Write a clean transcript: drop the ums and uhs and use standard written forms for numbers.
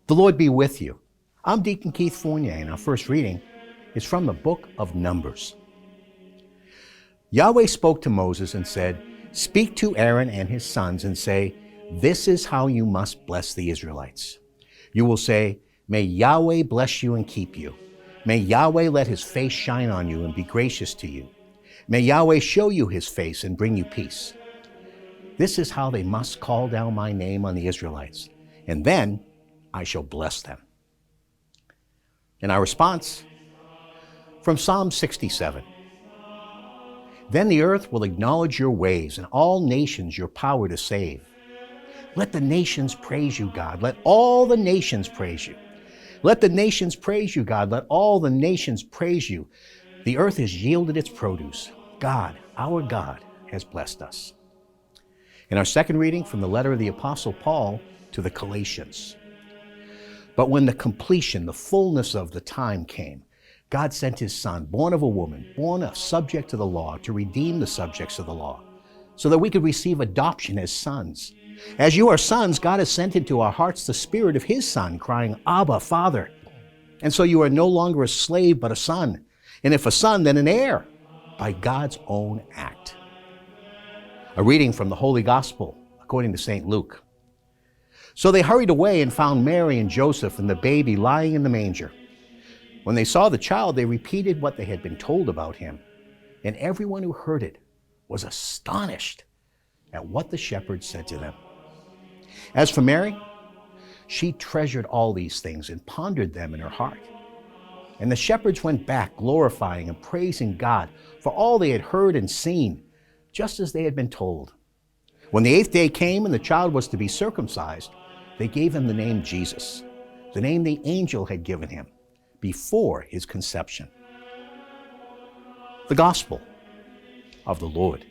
The Lord be with you. I'm Deacon Keith Fournier, and our first reading is from the book of Numbers. Yahweh spoke to Moses and said, "Speak to Aaron and his sons and say, this is how you must bless the Israelites. You will say, may Yahweh bless you and keep you. May Yahweh let his face shine on you and be gracious to you. May Yahweh show you his face and bring you peace. This is how they must call down my name on the Israelites, and then I shall bless them." In our response, from Psalm 67, "Then the earth will acknowledge your ways and all nations your power to save. Let the nations praise you, God. Let all the nations praise you. Let the nations praise you, God. Let all the nations praise you. The earth has yielded its produce. God, our God, has blessed us." In our second reading from the letter of the Apostle Paul to the Galatians, "But when the completion, the fullness of the time came, God sent his Son, born of a woman, born a subject to the law, to redeem the subjects of the law, so that we could receive adoption as sons. As you are sons, God has sent into our hearts the Spirit of his Son, crying, 'Abba, Father.' And so you are no longer a slave, but a son. And if a son, then an heir, by God's own act." A reading from the Holy Gospel according to St. Luke. "So they hurried away and found Mary and Joseph and the baby lying in the manger. When they saw the child, they repeated what they had been told about him. And everyone who heard it was astonished at what the shepherds said to them. As for Mary, she treasured all these things and pondered them in her heart. And the shepherds went back, glorifying and praising God for all they had heard and seen, just as they had been told. When the 8th day came and the child was to be circumcised, they gave him the name Jesus, the name the angel had given him before his conception." The Gospel of the Lord.